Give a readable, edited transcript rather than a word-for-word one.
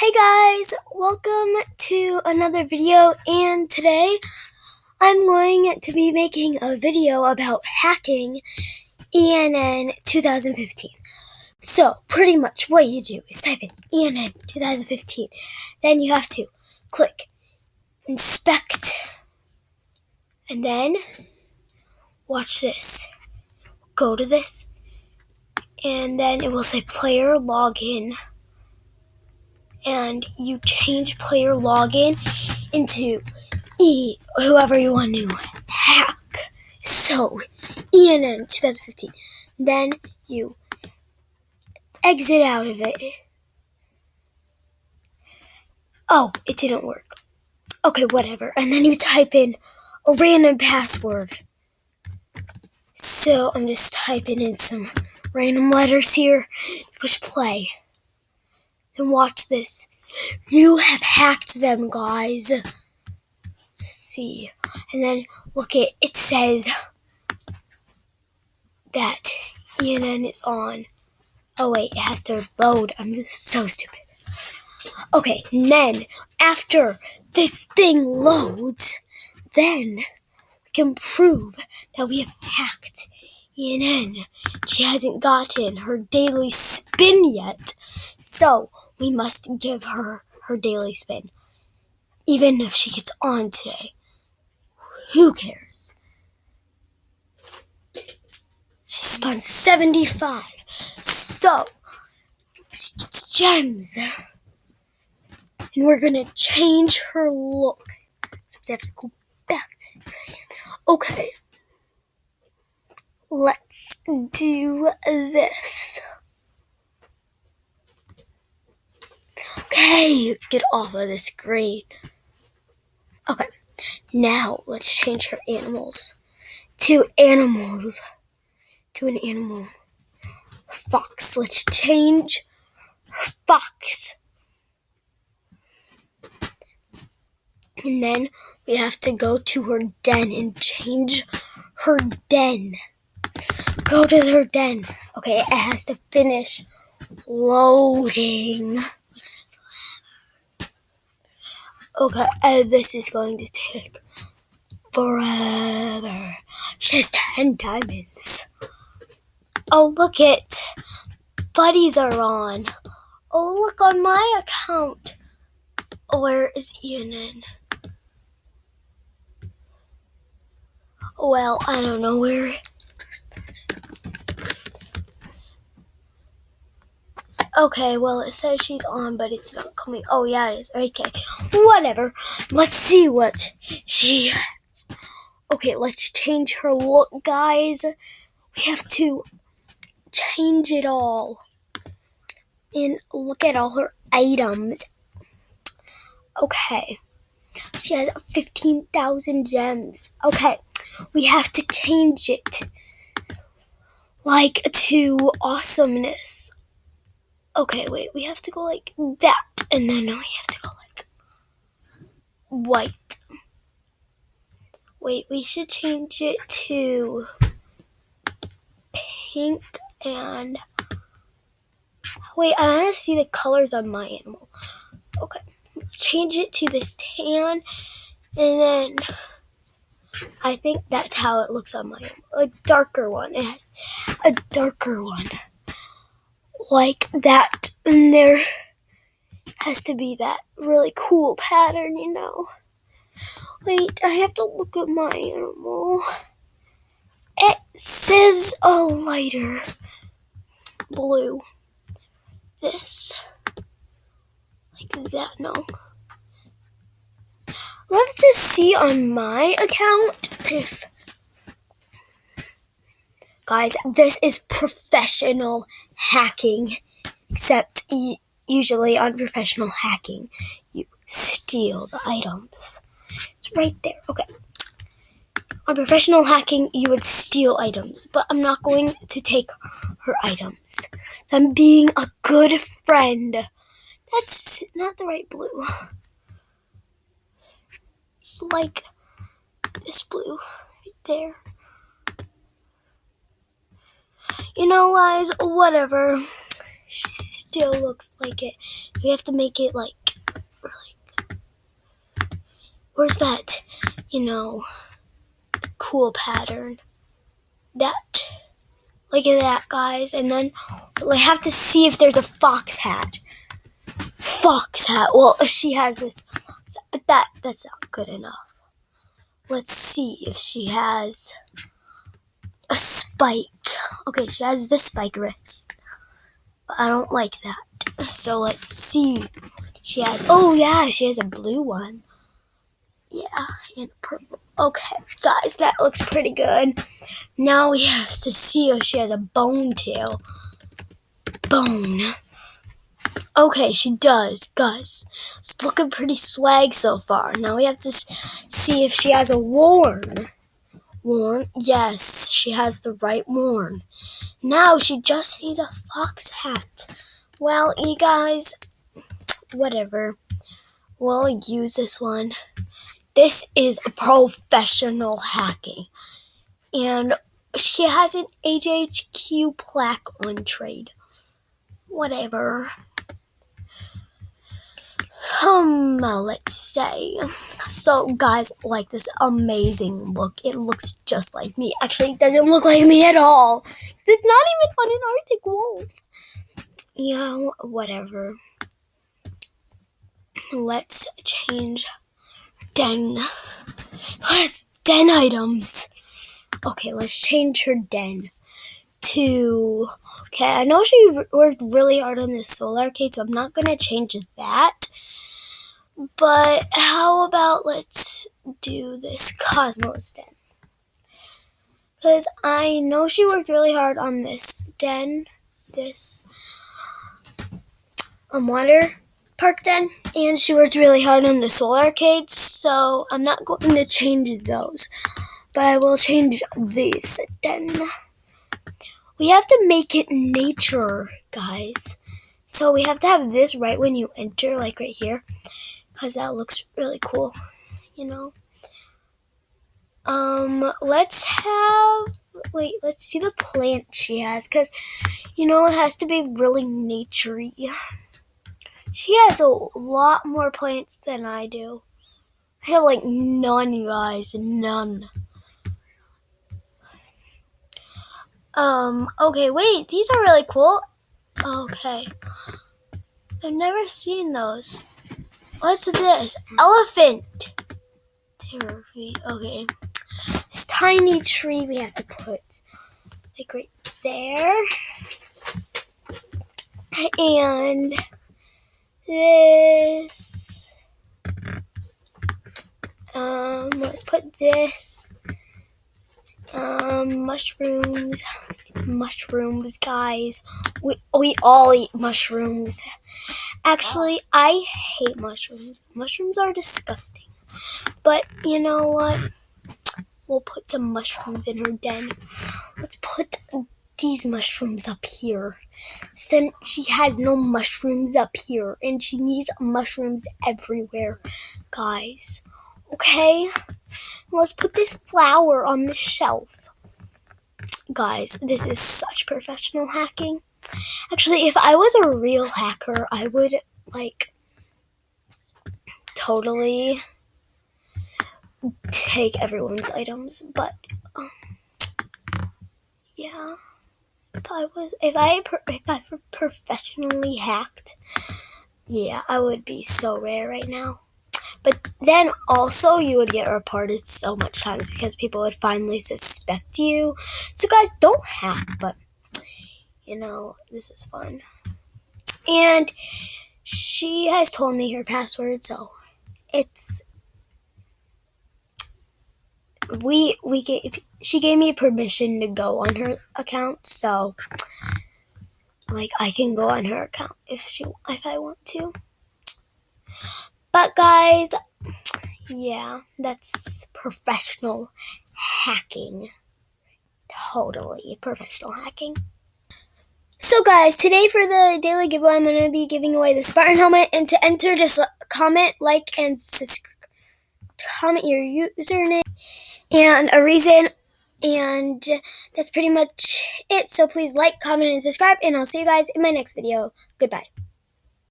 Hey guys, welcome to another video, and today I'm going to be making a video about hacking Enn 2015. So pretty much what you do is type in Enn 2015, then you have to click inspect, and then watch this. Go to this, and then it will say player login. And you change player login into whoever you want to hack. So, Enn 2015. Then you exit out of it. Oh, it didn't work. Okay, whatever. And then you type in a random password. So, I'm just typing in some random letters here. Push play. Then watch this. You have hacked them, guys. See, and then look it says that Enn is on. Oh wait, it has to load. I'm just so stupid. Okay, and then after this thing loads, then we can prove that we have hacked Enn. She hasn't gotten her daily spin yet, so we must give her her daily spin. Even if she gets on today, who cares? She spun 75, so she gets gems. And we're gonna change her look. So we have to go back. Okay, let's do this. Okay, get off of the screen. Okay, now let's change her animals. To an animal. Fox. Let's change her fox. And then we have to go to her den and change her den. Go to her den. Okay, it has to finish loading. Okay, this is going to take forever. She has 10 diamonds. Oh, look it. Buddies are on. Oh, look on my account. Where is Enn? Well, I don't know where. Okay, well, it says she's on, but it's not coming. Oh, yeah, it is. Okay, whatever. Let's see what she has. Okay, let's change her look, guys. We have to change it all. And look at all her items. Okay, she has 15,000 gems. Okay, we have to change it. Like, to awesomeness. Okay, wait, we have to go like that, and then we have to go like white. Wait, we should change it to pink and... Wait, I want to see the colors on my animal. Okay, let's change it to this tan, and then I think that's how it looks on my animal. A darker one. It has a darker one. Like that, and there has to be that really cool pattern, you know. Wait, I have to look at my animal. It says a lighter blue. This. Like that, no. Let's just see on my account if... Guys, this is professional hacking, except usually on professional hacking, you steal the items. It's right there. Okay. On professional hacking, you would steal items, but I'm not going to take her items. So I'm being a good friend. That's not the right blue. It's like this blue right there. You know, guys, whatever. She's still looks like it. We have to make it like where's that, cool pattern. That. Look at that, guys. And then we have to see if there's a fox hat. Fox hat. Well, she has this, but that's not good enough. Let's see if she has a spike. Okay, she has the spike wrist, but I don't like that. So let's see. She has a blue one. Yeah, and purple. Okay, guys, that looks pretty good. Now we have to see if she has a bone tail. Bone. Okay, she does, guys. It's looking pretty swag so far. Now we have to see if she has a worn. Worn? Yes, she has the right worn. Now she just needs a fox hat. Well, you guys, whatever. We'll use this one. This is professional hacking. And she has an HHQ plaque on trade. Whatever. Let's say. So, guys, like this amazing look. It looks just like me. Actually, it doesn't look like me at all. It's not even on an Arctic wolf. Yeah, whatever. Let's change den. Let's den items. Okay, let's change her den to... Okay, I know she worked really hard on this solar arcade, so I'm not going to change that. But how about let's do this Cosmos den? Because I know she worked really hard on this den, this water park den, and she worked really hard on the solar arcade, so I'm not going to change those. But I will change this den. We have to make it nature, guys. So we have to have this right when you enter, like right here. Because that looks really cool, let's see the plant she has, because, it has to be really naturey. She has a lot more plants than I do. I have, like, none, you guys, none. Okay, wait, these are really cool. Okay. I've never seen those. What's this? Elephant. Okay. This tiny tree we have to put like right there. And this. Let's put this. Mushrooms. It's mushrooms, guys. We all eat mushrooms. Actually, I hate mushrooms. Mushrooms are disgusting. But you know what? We'll put some mushrooms in her den. Let's put these mushrooms up here. Since she has no mushrooms up here, and she needs mushrooms everywhere, guys. Okay? Let's put this flower on the shelf. Guys, this is such professional hacking. Actually, if I was a real hacker, I would, totally take everyone's items, but, yeah. If I professionally hacked, yeah, I would be so rare right now. But then also you would get reported so much times because people would finally suspect you. So guys, don't hack, but this is fun. And she has told me her password, so it's she gave me permission to go on her account, so I can go on her account if I want to. But guys, yeah, that's professional hacking. Totally professional hacking. So guys, today for the daily giveaway, I'm going to be giving away the Spartan helmet, and to enter, just comment, like, and comment your username and a reason, And that's pretty much it. So please like, comment, and subscribe, and I'll see you guys in my next video. Goodbye.